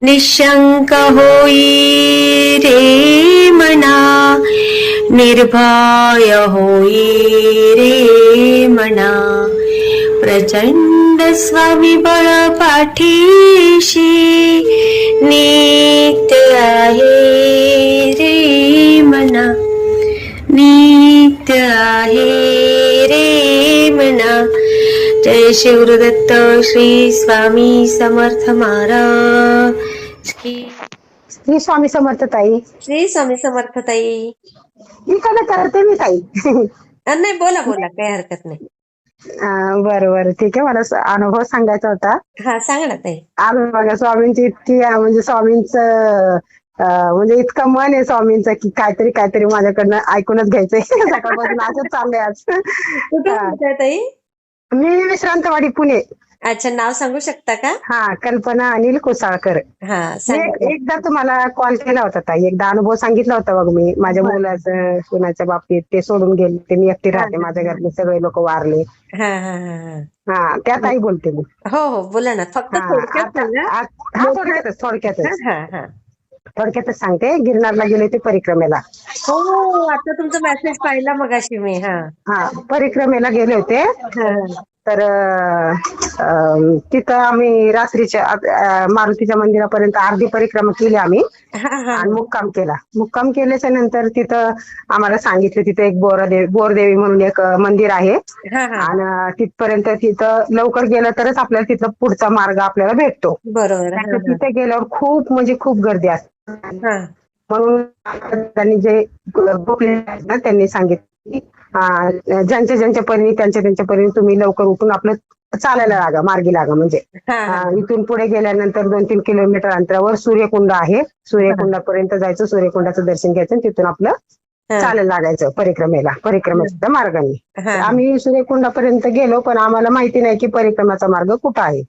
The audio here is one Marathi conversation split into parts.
निशंक होई रे मना, निर्भय होई रे मना, प्रचंड स्वविबळ पाठीशी नित्य आहे रे मना, नित्य आहे रे मना. जय शिवदत्त श्री स्वामी समर्थ महाराज की. श्री स्वामी समर्थ ताई. श्री स्वामी समर्थ ताई. इकडे करते मी ताई. नाही बोला बोला, काही हरकत नाही. बरं बरं ठीक आहे. मला अनुभव सांगायचा होता. हा सांगा ना ताई. आम्ही बघा स्वामींची इतकी म्हणजे स्वामींचं म्हणजे इतकं मन आहे स्वामींचं की काहीतरी काहीतरी माझ्याकडनं ऐकूनच घ्यायचंय. सकाळपासून असंच चाललंय आज. कुठे बोलताय ताई? मी विश्रांतवाडी पुणे. अच्छा, नाव सांगू शकता का? हा, कल्पना अनिल कोसाळकर. हा सांगा. एकदा तुम्हाला कॉल केला होता ताई. एकदा अनुभव सांगितला होता बघ मी माझ्या मुलाचं सुनाच्या बाबतीत. ते सोडून गेले, ते मी एकटी राहते, माझ्या घरातले सगळे लोक वारले. हा हा हा हा, त्या ताई बोलते मी. हो हो बोला ना, फक्त थोडक्यात सांगा. थोडक्यातच हा हा. थोडक्यातच सांगते. गिरनारला गेले होते परिक्रमेला. हो, आता तुमचा मेसेज पाहिला मगाशी मी. हा, परिक्रमेला गेले होते. हा तर तिथं आम्ही रात्रीच्या मारुतीच्या मंदिरापर्यंत अर्धी परिक्रमा केली आम्ही हा आणि मुक्काम केला. मुक्काम केल्याच्या नंतर तिथं आम्हाला सांगितलं तिथं एक बोरदेवी म्हणून एक मंदिर आहे हा हा. आणि तिथपर्यंत तिथं लवकर गेलं तरच आपल्याला तिथं पुढचा मार्ग आपल्याला भेटतो. बरोबर. नाहीतर तिथे गेल्यावर खूप म्हणजे खूप गर्दी असते. हा म्हणून त्यांनी जे गोखले आहेत ना त्यांनी सांगितलं की ज्यांच्या परीने त्यांच्या परीने तुम्ही लवकर उठून आपलं चालायला लागा, मार्गी लागा. म्हणजे इथून पुढे गेल्यानंतर 2-3 किलोमीटर अंतरावर सूर्यकुंड आहे. सूर्यकुंडापर्यंत जायचं, सूर्यकुंडाचं दर्शन घ्यायचं आणि तिथून आपलं चालायला लागायचं परिक्रमेच्या मार्गाने. आम्ही सूर्यकुंडापर्यंत गेलो, पण आम्हाला माहिती नाही की परिक्रमाचा मार्ग कुठं आहे.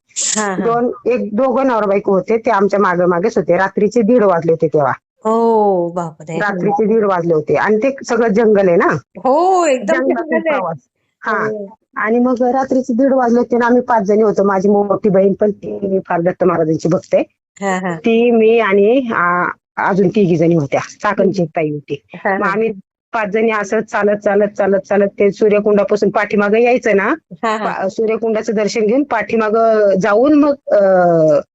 दोघं नवरा बायको होते, ते आमच्या मागे मागेच होते. रात्रीचे 1:30 वाजले होते तेव्हा. हो बापरे. रात्रीचे 1:30 वाजले होते आणि ते सगळं जंगल आहे ना. हो एकदम जंगलातून प्रवास. हा, आणि मग रात्रीचे 1:30 वाजले होते आणि आम्ही 5 जणी होतो. माझी मोठी बहीण पण ती फार दत्त महाराजांची भक्त आहे. ती, मी आणि अजून 3 जणी होत्या. चाकणची एक ताई होती. मग आम्ही 5 जणी असं चालत चालत चालत चालत ते सूर्यकुंडापासून पाठीमागं यायचं ना. सूर्यकुंडाचं दर्शन घेऊन पाठीमागं जाऊन मग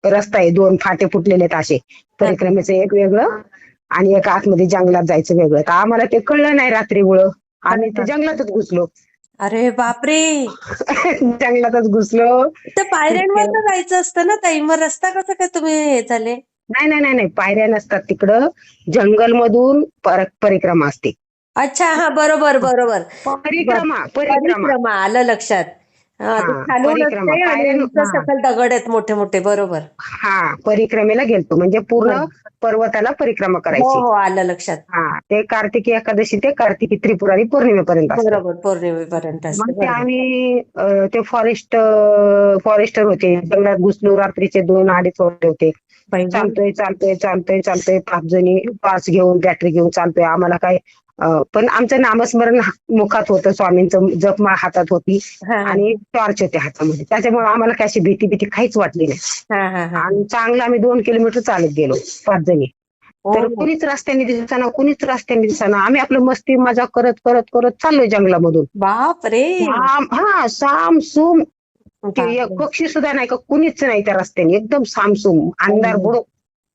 रस्ता आहे. 2 फाटे फुटलेले आहेत असे. परिक्रमेचं एक वेगळं आणि एक आतमध्ये जंगलात जायचं वेगळं. तर आम्हाला ते कळलं नाही रात्रीमुळं. आम्ही ते जंगलातच घुसलो. अरे बापरे. जंगलातच घुसलो. तर पायऱ्यांवर जायचं असतं ना ताई, मग रस्ता कसा काय तुम्ही हे झाले? नाही, पायऱ्या नसतात तिकडं. जंगलमधून परिक्रमा असते. अच्छा, हा बरोबर बरोबर. परिक्रमा आलं लक्षात. खालून असते आणि सकल दगड आहेत मोठे मोठे. बरोबर. हा, परिक्रमेला गेलतो म्हणजे पूर्ण पर्वताला परिक्रमा करायची. हो आलं लक्षात. हा, ते कार्तिकी एकादशी ते कार्तिकी त्रिपुरारी पौर्णिमेपर्यंत असते. बरोबर, पौर्णिमेपर्यंत असते. मग ते आम्ही ते फॉरेस्टर होते. जंगलात घुसलो. रात्रीचे 2-2:30 वाजले होते. चालतोय 5 जणी पास घेऊन बॅटरी घेऊन चालतोय. आम्हाला काय पण आमचं नामस्मरण मुखात होतं, स्वामींचं जपमाळ हातात होती आणि टॉर्च होते हातामध्ये. त्याच्यामुळे आम्हाला काय अशी भीती काहीच वाटली नाही. आणि चांगलं आम्ही 2 किलोमीटर चालत गेलो 5 जणी. तर कुणीच रस्त्याने दिसताना आम्ही आपलं मस्ती मजा करत करत करत चाललोय जंगलामधून. बापरे. हा, सामसूम. पक्षी सुद्धा नाही का, कुणीच नाही त्या रस्त्याने. एकदम सामसूम, अंधार बुडूक.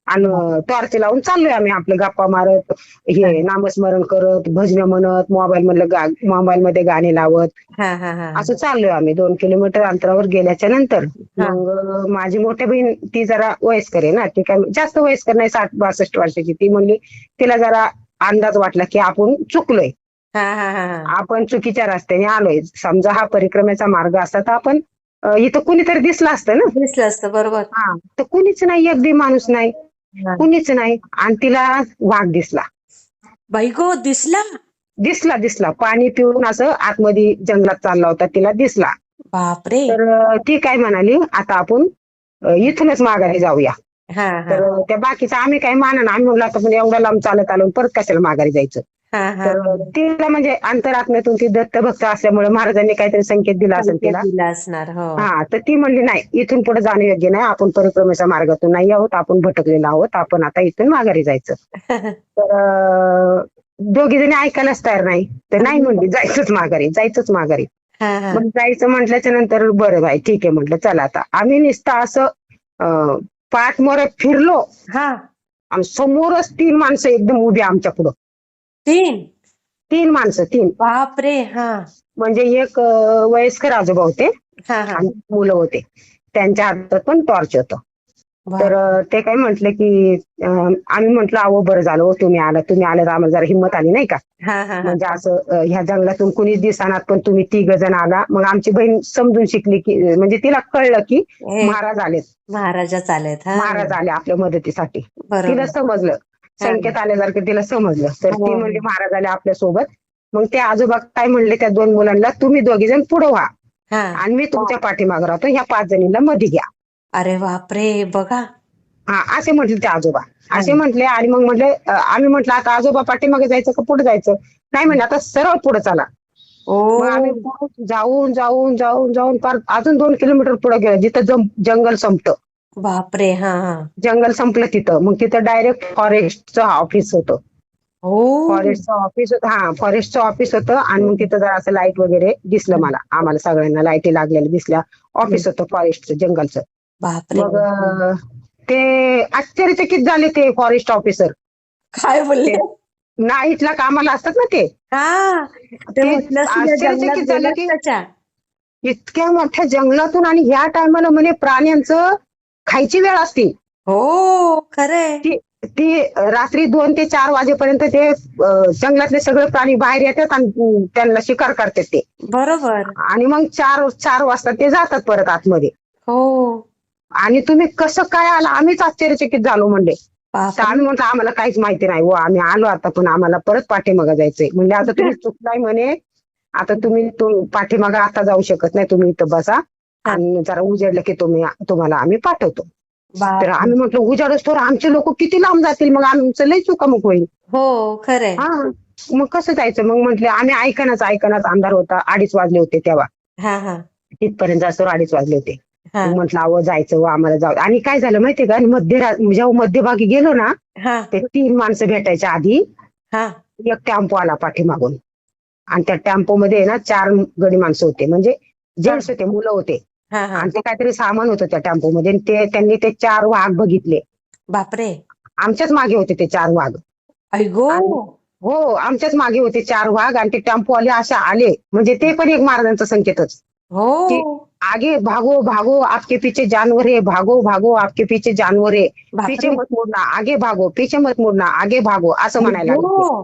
आणि टॉर्च लावून चाललोय आम्ही आपलं गप्पा मारत, हे नामस्मरण करत, भजन म्हणत, मोबाईल मध्ये गाणे लावत असं चाललोय आम्ही. 2 किलोमीटर अंतरावर गेल्याच्या नंतर मग माझी मोठी बहीण, ती जरा वयस्कर आहे ना, ती काय जास्त वयस्कर नाही, 60-62 वर्षाची. ती म्हणली, तिला जरा अंदाज वाटला की आपण चुकलोय, आपण चुकीच्या रस्त्याने आलोय. समजा हा परिक्रमेचा मार्ग असता तर आपण इथं कुणीतरी दिसलं असतं ना. बरोबर. हा, तर कुणीच नाही, अगदी माणूस नाही, कुणीच नाही. आणि तिला वाघ दिसला. बाई गो, दिसला पाणी पिऊन असं आतमध्ये जंगलात चालला होता, तिला दिसला. बापरे. तर ती काय म्हणाली, आता आपण इथूनच माघारी जाऊया. तर त्या बाकीचं आम्ही काय आम्ही म्हणलं, आता पण एवढा लांब चालत आलो, परत कशाला माघारी जायचं. हा हा तर तिला म्हणजे अंतरात्म्यातून ती दत्तभक्त असल्यामुळे महाराजांनी काहीतरी संकेत दिला असेल संकेत तिला. दिला असणार. हो. हा, तर ती म्हणली नाही, इथून पुढे जाणं योग्य नाही, आपण परिक्रमेच्या मार्गातून नाही आहोत, आपण भटकलेलो आहोत, आपण आता इथून माघारी जायचं. तर दोघी जणी ऐकायलाच तयार नाही. तर नाही म्हणली, जायचंच माघारी, जायचंच माघारी. हा हा मग जायचं म्हटल्याच्या नंतर बरं बाई ठीक आहे म्हटलं, चला आता. आम्ही नुसतं असं पाठमोरे फिरलो हा. आणि समोरच 3 माणसं एकदम उभी आमच्या पुढं. 3. 3 माणसं, 3. बापरे. हा म्हणजे एक वयस्कर आजोबा होते हा हा. आणि मुलं होते. त्यांच्या हातात पण टॉर्च होतं. तर बाप. ते काय म्हटले की आम्ही म्हटलं अहो बरं झालं हो, तुम्ही आलात तर आम्हाला जरा हिंमत आली नाही का. हा हा हा. म्हणजे असं ह्या जंगलातून कुणीच दिसणार, पण तुम्ही 3 जण आला. मग आमची बहीण समजून शिकली की, म्हणजे तिला कळलं की हे महाराज आलेत, महाराजा चालेत. हा. महाराज आले आपल्या मदतीसाठी. तिला बरोबर. समजलं, हा. संकेत आल्यासारखं तिला समजलं. तर हो ती म्हणली महाराज आले आपल्या सोबत. मग ते आजोबा काय म्हणले त्या 2 मुलांना, तुम्ही 2घी जण पुढे व्हा हा. आणि मी तुमच्या पाठीमागे राहतो, ह्या 5 जणींना मध्ये घ्या. अरे बापरे. बघा. हा, असे म्हटले ते आजोबा. हा. असे म्हटले आणि मग म्हटले आम्ही म्हटलं आता आजोबा पाठीमागे जायचं का पुढे जायचं. नाही म्हणले आता सरळ पुढे चला. ओ. मग आम्ही पुढे जाऊन जाऊन जाऊन जाऊन पार अजून 2 किलोमीटर पुढे गेलो, जिथं जंगल संपतं. बापरे. हा हा. जंगल संपलं तिथं. मग तिथं डायरेक्ट फॉरेस्टचं ऑफिस होतं. हो. फॉरेस्टचं ऑफिस होतं आणि मग तिथं जरा असं लाईट वगैरे दिसलं मला. आम्हाला सगळ्यांना लाईटी लागलेल्या दिसल्या. ऑफिस होतं फॉरेस्टचं, जंगलचं. बापरे. मग ते आश्चर्यचकित झाले ते फॉरेस्ट ऑफिसर. काय बोलले. नाईटला कामाला असतात ना ते. हा. ते ते म्हटलं असतील या आश्चर्यचकित जंगलात झाले गेलात की त्याच्या. इतक्या मोठ्या जंगलातून आणि ह्या टायमाला म्हणे प्राण्यांचं खायची वेळ असते. हो खरंय. ती ती रात्री 2 ते 4 वाजेपर्यंत ते जंगलातले सगळे प्राणी बाहेर येतात आणि त्यांना शिकार करतात ते. बरोबर. आणि मग 4 वाजता ते जातात परत आतमध्ये. हो. आणि तुम्ही कसं काय आला, आम्हीच आश्चर्यचकित झालो म्हणले. तर बापरे. आम्ही म्हटलं आम्हाला काहीच माहिती नाही हो, आम्ही आलो आता, पण आम्हाला परत पाठीमागे जायचंय. म्हणजे आता तुम्ही चुकलाय म्हणे, आता तुम्ही पाठीमागे आता जाऊ शकत नाही, तुम्ही इथं बसा हा. आणि जरा उजेडलं की तुम्हाला आम्ही पाठवतो. तर बाप. आम्ही म्हटलं उजाडच तर आमचे लोक किती लांब जातील, मग आमचं लय चुकामुक होईल. हो खरंय. हा, मग कसं जायचं. मग म्हटले आम्ही ऐकनाच अंधार होता, 2:30 वाजले होते तेव्हा. हा हा तिथपर्यंत असं 2:30 वाजले होते. हा मग म्हटलं अहो जायचं व आम्हाला जाऊ. आणि काय झालं माहितीये का, जेव्हा मध्यभागी गेलो ना, हा ते 3 माणसं भेटायच्या आधी हा. एक टेम्पो आला पाठीमागून. आणि त्या टेम्पो मध्ये ना 4 गडी माणसं होते, म्हणजे जेंट्स होते, मुलं होते. हा हा. आणि ते काहीतरी सामान होतं त्या टेम्पो मध्ये. त्यांनी ते 4 वाघ बघितले. बापरे. आमच्याच मागे होते ते 4 वाघ. ऐगो. आणि हो, आमच्याच मागे होते 4 वाघ. आणि ते टेम्पोवाले असे आले, म्हणजे ते पण एक महाराजांचा संकेतच की हो. आगे भागो भागो आपके पीछे जानवर है, भागो भागो आपके पीछे जानवर है, पीछे बापरे. मत मुडना आगे भागो, पीछे मत मुडना आगे भागो, असं म्हणायला लागले ते. ऐगो.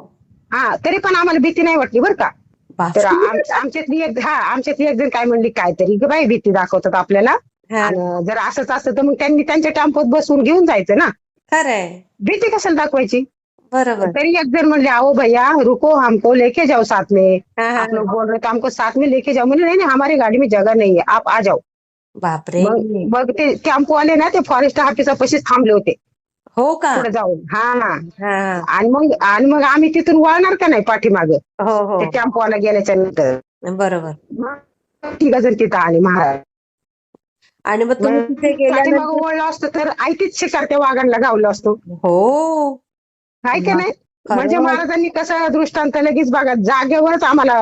हा, तरी पण आम्हाला भीती नाही वाटली बरं का. तर बापरे. आमच्यातली एक जण काय म्हणली, काहीतरी ग बाई भीती दाखवतात आपल्याला. हा. आणि जर असंच असतं तर मग त्यांनी त्यांच्या टेम्पोत बसून घेऊन जायचं ना, खरंय. भीती कशाला दाखवायची. बरोबर. तरी एक जण म्हणले आओ भैया रुको, हमको लेके जाओ साथ में. हा हा आप लोग बोल रहे तो हमको साथ में लेके जाओ. म्हणले नहीं हमारी गाड़ी में जगह नहीं है, आप आ जाओ. बापरे. मग मग ते टेम्पो आले ना, ते फॉरेस्ट ऑफिसापाशीच थांबले होते हो का. पुढे जाऊन. हा. हा. आणि मग आम्ही तिथून वळणार का नाही पाठीमागे, हो हो. ते टेम्पोवाला गेल्याच्या नंतर. बरोबर. मग 3 जण तिथं आले महाराज. आणि मग तुम्ही तिथे पाठीमागे गेल्यानंतर. वळलो असतो तर आयतीच शिकार त्या वाघांना गावलो असतो. हो. काय का नाही. म्हणजे खरंच. महाराजांनी कसं दृष्टांत लगेच बघा, जागेवरच आम्हाला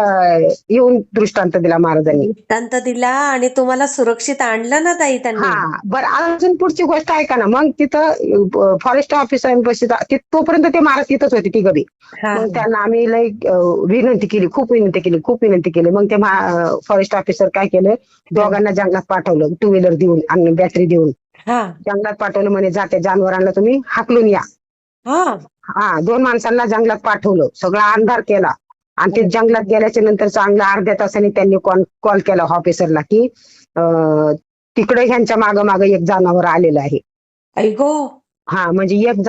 येऊन दृष्टांत दिला महाराजांनी. दृष्टांत दिला आणि तुम्हाला सुरक्षित आणलं ना ताई त्यांनी. हा, बरं अजून पुढची गोष्ट ऐका ना. मग तिथं फॉरेस्ट ऑफिसर तोपर्यंत ते महाराज तिथंच होते, 3 बी. हा मग त्यांना आम्ही लई विनंती केली, खूप विनंती केली. मग ते फॉरेस्ट ऑफिसर काय केलं, दोघांना जंगलात पाठवलं, 2 व्हीलर देऊन आणि बॅटरी देऊन हा जंगलात पाठवलं. म्हणे जाते जनावरांना तुम्ही हाकलून या. हा. 2 माणसांना जंगलात पाठवलं, सगळा अंधार केला. आणि ते जंगलात गेल्याच्या नंतर चांगला अर्ध्या तासाने त्यांनी कॉल केला ऑफिसरला की तिकडे ह्यांच्या माग एक जनावर आलेलं आहे. ऐगो. हाँ, म्हणजे एक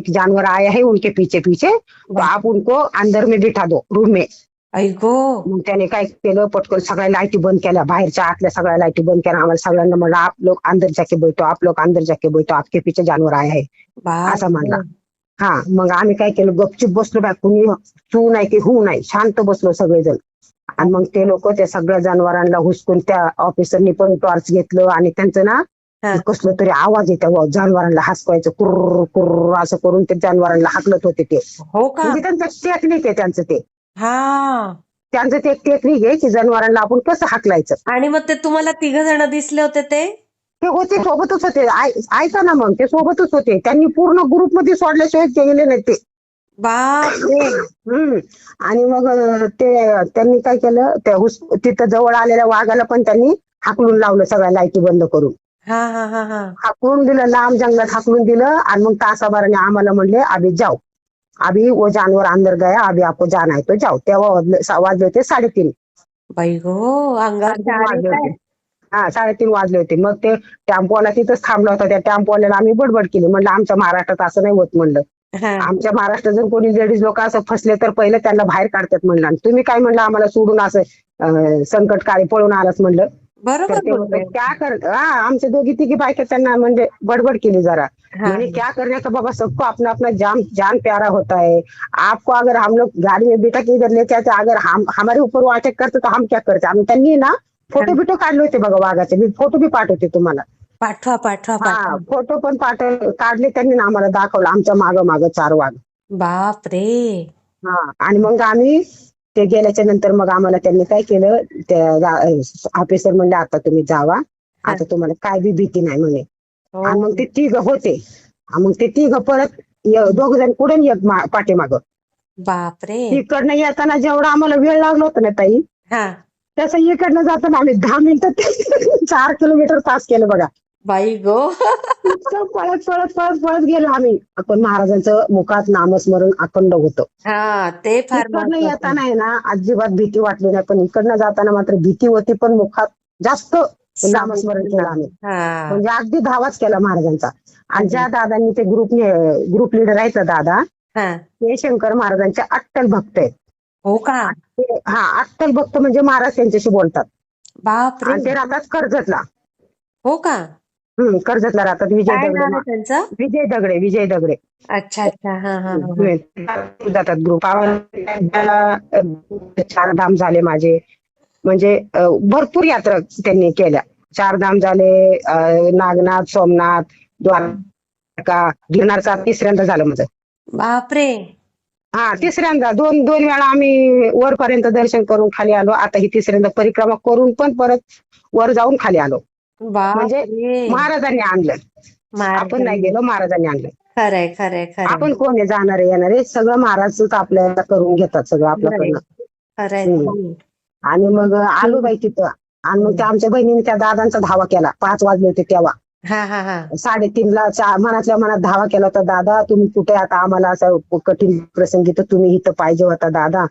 जानवर आया है उनके पीछे पीछे, तो आप उनको अंदर में बिठा दो रूम में. ऐगो. मग त्याने काय केलं, पटकन सगळ्या लाईटी बंद केल्या, बाहेरच्या आतल्या सगळ्या लाईटी बंद केल्या. आम्हाला सगळ्यांना म्हणलं आप लोग अंदर जाके बैठो, आप लोग अंदर जाके बैठो, आपके पीछे जानवर आया है, बाप. असं म्हणला. हा मग आम्ही काय केलं, गपचूप बसलो बाय, कुणी चू नाही की हू नाही, शांत बसलो सगळेजण. आणि मग ते लोक त्या सगळ्या जनावरांना हुसकून, त्या ऑफिसरनी पण टॉर्च घेतलं आणि त्यांचं ना हा. कसलं तरी आवाज येतो जनावरांना हासवायचं, कुर्र कुर्र असं करून ते जनावरांना हाकलत होते ते. हो का? म्हणजे त्यांचं टेक्निक आहे त्यांचं ते. हा. त्यांचं ते टेक्निक आहे की जनावरांना आपण कसं हाकलायचं. आणि मग ते तुम्हाला 3 जण दिसले होते ते? ते होते, सोबतच होते. ऐका ना, मग ते सोबतच होते. त्यांनी पूर्ण ग्रुपमध्ये सोडल्याशिवाय ते गेले नाही ते. बापरे! आणि मग ते त्यांनी काय केलं, तिथं जवळ आलेल्या वाघाला पण त्यांनी हाकलून लावलं, सगळ्या लाईटी बंद करून हा हा हा हा. हाकलून दिलं, लांब जंगलात हाकलून दिलं. आणि मग तासाभराने आम्हाला म्हणले, अभि जाओ, अभि वो जानवर अंदर गया, अभि आपको जाना है तो जाओ. तेव्हा वाजले होते 3:30. बाई गो, अंगावर 3:30 शहारे वाजले काय? होते. हा 3:30 वाजले होते. मग ते टेम्पोवाला तिथंच थांबला होता. त्या टेम्पोवाल्याला आम्ही बडबड केली, म्हणलं आमच्या महाराष्ट्रात असं नाही होत म्हणलं. हा. आमच्या महाराष्ट्रात जर कोणी लेडीज लोक असं फसले तर पहिले त्यांना बाहेर काढतात म्हणलं. आणि तुम्ही काय म्हणलं आम्हाला सोडून असं संकटकाळी पळून आलात म्हणलं. तर बरोबर ते म्हणलं बोलले. क्या कर, आमच्या दोघी तिघी बायका त्यांना म्हणजे बडबड केली जरा. हा. मैंने क्या करने का बाबा, सबको अपना अपना जान प्यारा होता है. आपको अगर हम लोग गाड़ी में बिठा के इधर लेके आते, अगर हम हमारे ऊपर वो अटॅक करते तो हम क्या करते. आम्ही त्यांनी ना फोटो बिटो काढले होते बघा वाघाचे, मी फोटो बी पाठवते तुम्हाला. पाठवा पाठवा हा पाठवा. फोटो पण काढले त्यांनी ना, आम्हाला दाखवलं आमच्या मागं 4 वाघ. बापरे! हा. आणि मग आम्ही ते गेल्याच्या नंतर मग आम्हाला त्यांनी काय केलं, त्या ऑफिसर म्हणले आता तुम्ही जावा, आता तुम्हाला काय बी भीती नाही म्हणे. आणि मग ते 3 होते. मग ते 3 परत 2 जण पुढे आणि 1 पाठीमागं. बापरे! इकडनं येताना जेवढा आम्हाला वेळ लागला होता ना ताई, हा. तसं इकडनं जाताना आम्ही 10 मिनिटात 4 किलोमीटर तास केलं बघा. बाई गो. इतकं पळत पळत पळत पळत गेलो आम्ही. आपण महाराजांचं मुखात नामस्मरण अखंड होतं. हा, ते फार इकडनं महत्वाचं. येताना आहे ना अजिबात भीती वाटली नाही, पण इकडनं जाताना मात्र भीती होती, पण मुखात जास्त नामस्मरण केलं आम्ही. हा. म्हणजे अगदी धावाच केला महाराजांचा. आणि ज्या दादांनी ते ग्रुप लीडर आहेत ना दादा, हा. ते शंकर महाराजांचे अट्टल भक्त आहेत. हो का? अट्टल भक्त म्हणजे महाराज त्यांच्याशी बोलतात. बापरे! आणि ते राहतात कर्जतला. हो का? कर्जतला राहतात. काय नाव आहे त्यांचं? विजय दगडे. अच्छा अच्छा. हा हा हा. जातात ग्रुप. 4 धाम झाले माझे. म्हणजे भरपूर यात्रा त्यांनी केल्या. 4 धाम झाले, नागनाथ, सोमनाथ, द्वारका, गिरनारचा 3ऱ्यांदा झालं माझं. बापरे! हा 3ऱ्यांदा. 2 वेळा आम्ही वरपर्यंत दर्शन करून खाली आलो. आता ही 3ऱ्यांदा परिक्रमा करून पण परत वर जाऊन खाली आलो. म्हणजे बापरे! महाराजांनी आणलं, आपण नाही गेलो, महाराजांनी आणलं. खरंय खरंय खरंय. आपण कोण आहे जाणारे येणारे, सगळं महाराजच आपल्याला करून घेतात सगळं आपल्याकडनं. खरंय. आणि मग आलो बाई तिथं. आणि मग त्या आमच्या बहिणीने त्या दादांचा धावा केला. 5 वाजले होते तेव्हा. हा हा हा. 3:30ला मनातल्या मनात धावा केला होता, दादा तुम्ही कुठे, आता आम्हाला असं कठीण प्रसंगी तर तुम्ही इथं पाहिजे होता दादा.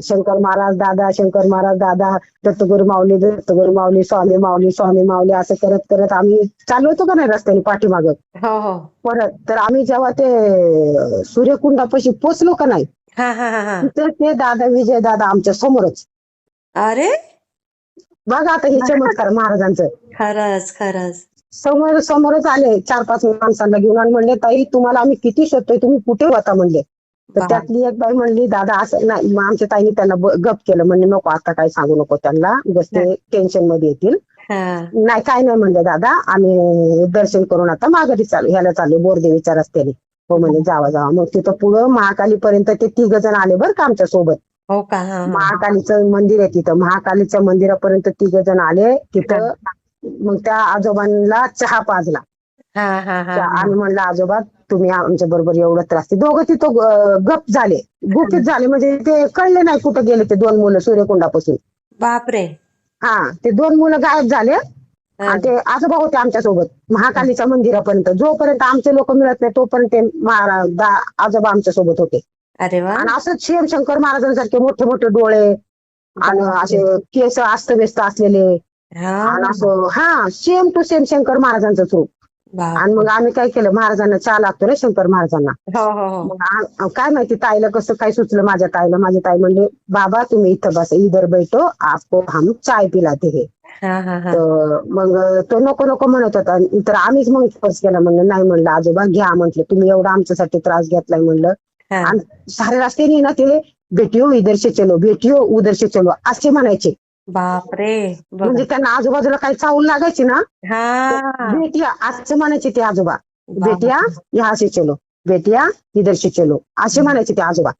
शंकर महाराज दादा, शंकर महाराज दादा, दत्तगुरु माऊली, स्वामी माऊली असं करत करत आम्ही चालू होतो का नाही रस्त्याने पाठीमागं. हो हो. परत तर आम्ही जेव्हा ते सूर्यकुंडापाशी पोचलो का नाही, तिथं ते दादा, विजय दादा आमच्या समोरच. अरे बघा आता हे चमत्कार महाराजांचं. खरंच खरंच. समोरच आले 4-5 माणसांना घेऊन. आणि म्हणले ताई तुम्हाला आम्ही किती शोधतोय, तुम्ही कुठे होता म्हणले. तर त्यातली एक बाई म्हणली दादा असं नाही. मग आमच्या ताईने त्यांना गप केलं, म्हणले नको आता काय सांगू नको त्यांना, बस ते टेन्शन मध्ये येतील. नाही काय नाही म्हणले दादा, आम्ही दर्शन करून आता माघारी ह्याला चालू बोरदेवीच्या रस्त्याने. हो म्हणजे जावा. मग तिथं पुढं महाकालीपर्यंत ते 3 जण आले बरं का आमच्या सोबत. हो का? महाकालीचं मंदिर आहे तिथं. महाकालीच्या मंदिरापर्यंत 3 जण आले तिथं. मग त्या आजोबांना चहा पाजला. आणि म्हणलं आजोबा तुम्ही आमच्या बरोबर एवढं त्रास. ते दोघं तिथं गप झाले, गुपित झाले. म्हणजे ते कळले नाही कुठं गेले ते 2 मुलं सूर्यकुंडापासून. बापरे! हा ते 2 मुलं गायब झाले. आणि ते आजोबा होते आमच्या सोबत महाकालीच्या मंदिरापर्यंत. जोपर्यंत आमचे लोक मिळत नाही तोपर्यंत ते आजोबा आमच्या सोबत होते. अरे वा. आणि असं सेम शंकर महाराजांसारखे मोठे मोठे डोळे आणि असे केस अस्तव्यस्त असलेले. आणि असं सेम टू सेम शंकर महाराजांचं रूप. आणि मग आम्ही काय केलं, महाराजांना चहा लागतो ना शंकर महाराजांना. मग काय माहिती ताईला कसं काय सुचलं, माझ्या ताईला. माझी ताई म्हणले बाबा तुम्ही इथं बसा, इधर बैठो, आपको हम चाय पिलाते हे. तर मग तो नको नको म्हणत होता. तर आम्हीच मग फोर्स केला, म्हणलं नाही, म्हणलं आजोबा घ्या, म्हटलं तुम्ही एवढा आमच्यासाठी त्रास घेतलाय म्हणलं. आणि सारे रस्त्याने ना ते बेटियो इधर से चलो, बेटियो उधर से चलो असे म्हणायचे. बापरे. म्हणजे त्यांना आजूबाजूला काही चावल लागायची ना, बेटिया असं म्हणायचे ते आजोबा. बेटिया यहाँ से चलो, बेटिया इधर से चलो असे म्हणायचे ते आजोबा.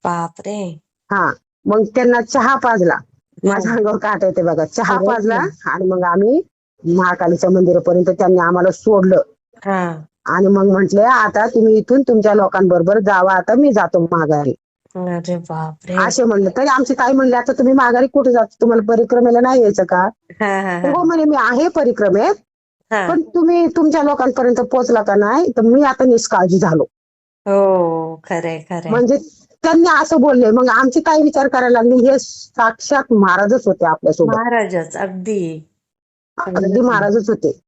बापरे. हा, मग त्यांना चहा पाजला. माझ्या अंगावर काट येते बघा. चहा पाजला आणि मग आम्ही महाकालीच्या मंदिरापर्यंत त्यांनी आम्हाला सोडलं. आणि मग म्हंटले आता तुम्ही इथून तुमच्या लोकांबरोबर जावा, आता मी जातो माघारी. अरे बापरे. असे म्हणलं. तरी आमची ताई म्हणली आता तुम्ही माघारी कुठे जाता, तुम्हाला परिक्रमेला नाही यायचं का? हो म्हणे मी आहे परिक्रमेत, पण तुम्ही तुमच्या लोकांपर्यंत पोहोचला का नाही, तर मी आता निष्काळजी झालो. हो, खरंय खरंय. म्हणजे त्यांनी असं बोलले. मग आमची ताई विचार करायला लागली, हे साक्षात महाराजच होते आपल्यासोबत. महाराजच अगदी अगदी महाराजच होते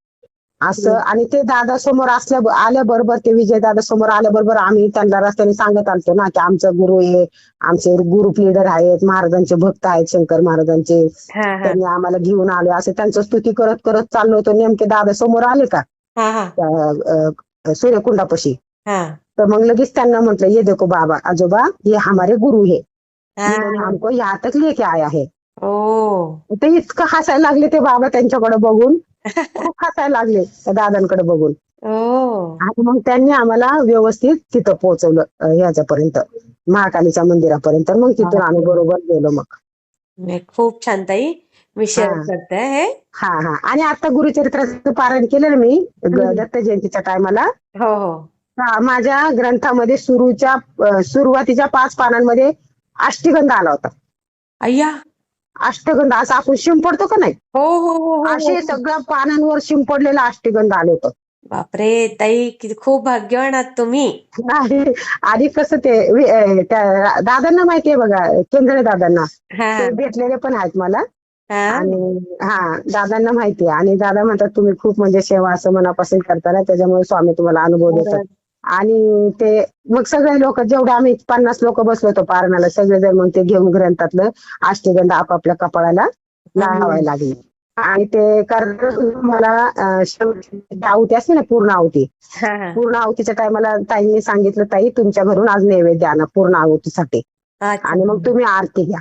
असं. आणि ते दादा समोर आल्याबरोबर, ते विजय दादा समोर आल्याबरोबर आम्ही त्यांना रस्त्याने सांगत आलतो ना की आमचं गुरु हे, आमचे ग्रुप लीडर आहेत, महाराजांचे भक्त आहेत, शंकर महाराजांचे, त्यांनी आम्हाला घेऊन आले असं त्यांचं स्तुती करत करत चाललो होतो. नेमके दादा समोर आले का सूर्यकुंडापाशी, तर मग लगेच त्यांना म्हटलं ये देखो बाबा आजोबा, ये हमारे गुरु है, हमको यहाँ तक लेके आया है. ते इतकं हसायला लागले ते बाबा त्यांच्याकडे बघून, खूप हसायला लागले त्या दादांकडे बघून. आणि मग त्यांनी आम्हाला व्यवस्थित तिथं पोहोचवलं ह्याच्यापर्यंत, महाकालीच्या मंदिरापर्यंत. मग तिथून आम्ही बरोबर गेलो. मग खूप छान ताई, मी शेअर करते हे. हा. आणि आता गुरुचरित्राचं पारायण केलं मी दत्त जयंतीच्या टायमाला. माझ्या ग्रंथामध्ये सुरुवातीच्या 5 पानांमध्ये अष्टगंध आला होता. अय्या, अष्टगंध असं आपण शिंपडतो का नाही, असे सगळ्या पानांवर शिंपडलेलं अष्टगंध आलं होतं. बापरे ताई, किती खूप भाग्यवान आहात तुम्ही. आधी कसं ते त्या दादांना माहितीये बघा, केंद्रे दादांना भेटलेले पण आहेत मला. आणि दादांना माहितीये. आणि दादा म्हणतात तुम्ही खूप म्हणजे सेवा असं मनापासून करताना, त्याच्यामुळे स्वामी तुम्हाला अनुभव देतात. आणि ते मग सगळे लोक, जेवढे आम्ही 50 लोक बसलो होतो पारणाला, सगळेजण मग ते घेऊन ग्रंथातलं अष्टगंध आपापल्या कपाळाला लावायला लागले. आणि ते कारण मला आहुती असते ना, पूर्ण आहुतीच्या टायमाला ताईंनी सांगितलं, ताई तुमच्या घरून आज नैवेद्य आणा पूर्ण आहुतीसाठी, आणि मग तुम्ही आरती घ्या.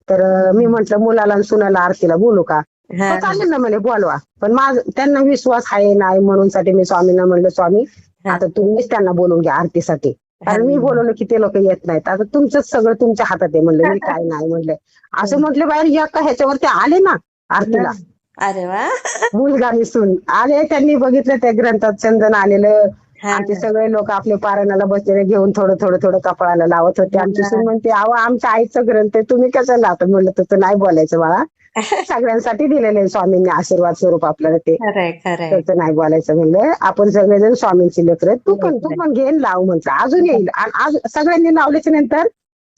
तर मी म्हंटल मुलाला सुनाला आरतीला बोलू का, चालेल ना म्हणे बोलवा. पण त्यांना विश्वास आहे नाही म्हणून साठी मी स्वामींना म्हणलं, स्वामी आता तुम्हीच त्यांना बोलवून घ्या आरतीसाठी, कारण मी बोलवलं की ते लोक येत नाहीत. आता तुमचंच सगळं तुमच्या हातात आहे म्हणलं, मी काय नाही म्हणलं असं म्हटलं. बाहेर ह्याच्यावरती आले ना आरतीला. अरे वा. मुलगा सून आले, त्यांनी बघितलं त्या ग्रंथात चंदन आलेलं, आणि ते सगळे लोक आपले पारायणाला बसलेले घेऊन थोडं थोडं थोडं कपाळाला लावत होते. आमची सून म्हणते, अहो आमच्या आईचं ग्रंथ आहे, तुम्ही कसं लावता. म्हणलं तसं नाही बोलायचं बाळा, सगळ्यांसाठी दिलेलं आहे स्वामींनी आशीर्वाद स्वरूप आपल्याला, ते त्याचं नाही बोलायचं. म्हणलं आपण सगळेजण स्वामींची लेकरं, तू पण घेऊन लाव म्हटलं, अजून येईल. आज सगळ्यांनी लावल्याच्या नंतर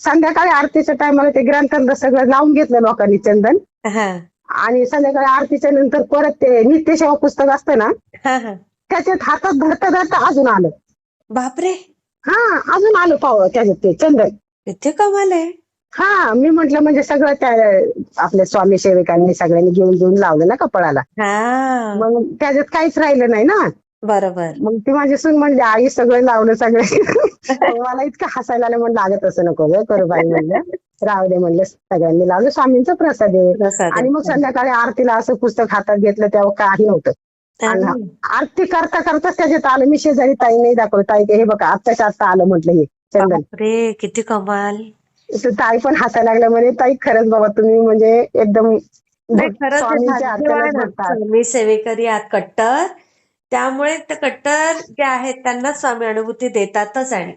संध्याकाळी आरतीच्या टायमाला ते ग्रंथांना सगळं लावून घेतलं लोकांनी चंदन. आणि संध्याकाळी आरतीच्या नंतर परत ते नित्यसेवा पुस्तक असतं ना, त्याच्यात हातात धरता धरता अजून आलं. बापरे. अजून आलं पाव त्याच्यात ते चंदन. किती कमाल आहे. मी म्हंटल म्हणजे सगळं त्या आपल्या स्वामी सेविकांनी सगळ्यांनी घेऊन लावलं ना कपाळाला, मग त्याच्यात काहीच राहिलं नाही ना. बरोबर. मग ती माझी सून म्हणली, आई सगळं लावलं सगळे. मला इतकं हसायला आलं, म्हणलं लागत असं नको करू बाई, म्हणलं राहू दे म्हणलं, सगळ्यांनी लावलं, स्वामींचा प्रसाद आहे. आणि मग संध्याकाळी आरतीला असं पुस्तक हातात घेतलं तेव्हा काही नव्हतं. आरती करता करताच त्याच्यात आलं. मी शेजारी ताई नाही दाखवलं, ताई हे बघा आत्ताच्या आत्ता आलं म्हटलं हे चंदन. रे किती कमाल. ताई पण हसायला लागल्या, म्हणे ताई खरंच बाबा तुम्ही म्हणजे एकदम स्वामी सेवेकरी आहात कट्टर, त्यामुळे ते कट्टर जे आहेत त्यांना स्वामी अनुभूती देतातच. आणि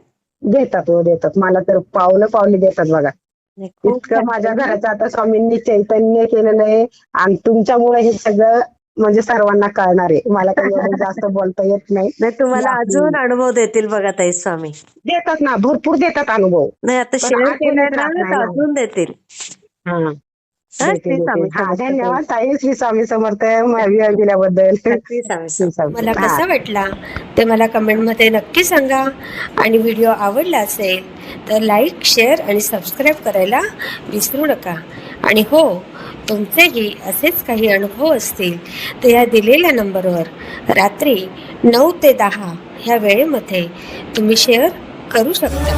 देतात मला तर पावले देतात बघा. इतकं माझ्या घराचं आता स्वामींनी चैतन्य केलेलं आहे, आणि तुमच्यामुळे हे सगळं म्हणजे सर्वांना कळणार आहे. मला काही जास्त बोलता येत नाही. तुम्हाला अजून अनुभव देतील बघा ताई स्वामी. देतात ना, भरपूर देतात अनुभव. नाही आता शेअर केल्यानंतर अजून देतील. धन्यवाद ताई. श्री स्वामी समर्थ वेळ दिल्याबद्दल. मला कसा वाटला ते मला कमेंटमध्ये नक्की सांगा. आणि व्हिडिओ आवडला असेल तर लाईक, शेअर आणि सबस्क्राईब करायला विसरू नका. आणि हो, तुमचेही असेच काही अनुभव असतील तर या दिलेल्या नंबरवर रात्री 9 ते 10 ह्या वेळेमध्ये तुम्ही शेअर करू शकता.